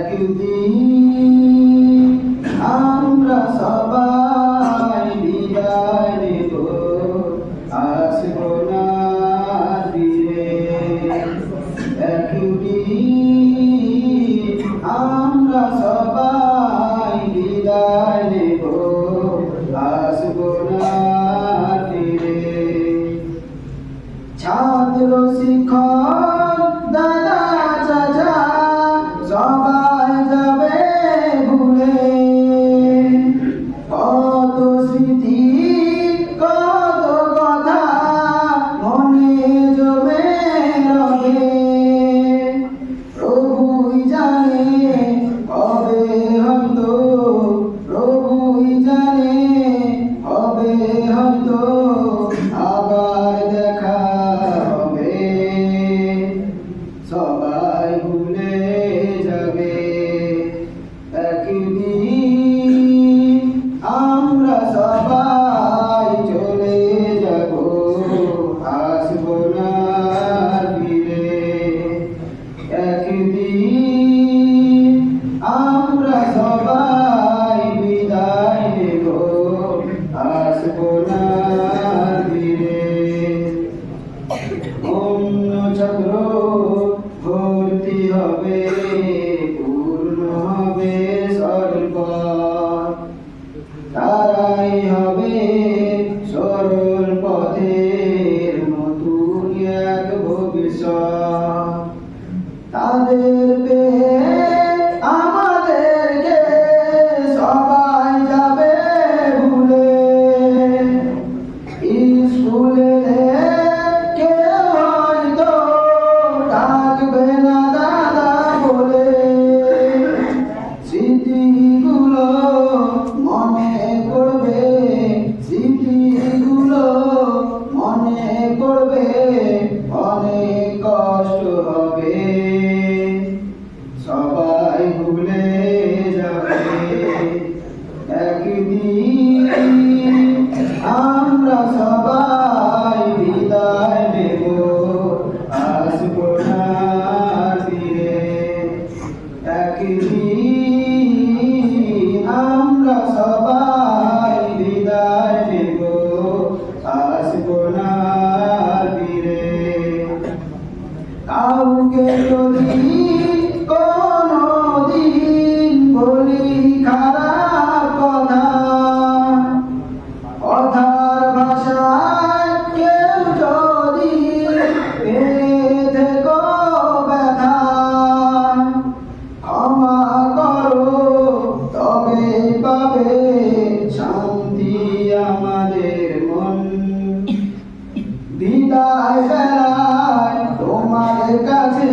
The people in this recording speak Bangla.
একদিন আমরা সবাই বিদায় নেব, আসবো না ফিরে। একদিন আমরা সবাই বিদায় নেব, আসবো না ফিরে। ছাত্র শিক্ষক দাদা চাচা সবাই যাবে ভুলে, কত স্মৃতি কত কথা মনে জমে রবে। প্রভুই জানে কবে হয়তো, প্রভুই জানে কবে হয়তো আবার দেখা হবে। সবাই ভুলে যাবে একদিন, আমরা সবাই চলে যাব, আসবো না ফিরে। একদিন আমরা সবাই বিদায় নেব, আসবো না ফিরে। অন্য চক্র ভর্তি হবে, পূর্ণ হবে সর্বপদ, তারাই হবে সরল পথের নতুন এক ভবিষ্যৎ। তাদের পেয়ে আমাদেরকে সবাই যাবে ভুলে, স্কুলে কেউ হয়তো ডাকবে না দাদা বলে। স্মৃতিগুলো মনে পড়বে, স্মৃতিগুলো মনে পড়বে, অনেক কষ্ট হবে। সবাই ভুলে যাবে একদিন, আমরা সবাই বিদায় নেব, আসবো না ফিরে। একদিন আমরা সবাই বিদায় নেব, আসবো না ফিরে। কাউকে যদি কোনদিন বলি খারাপ কথা, কথার ভাষায় কেউ যদি বেঁধে গো ব্যথা, ক্ষমা করো তবে পাবে শান্তি আমাদের মন। বিদায় বেলায় তোমাদের কাছে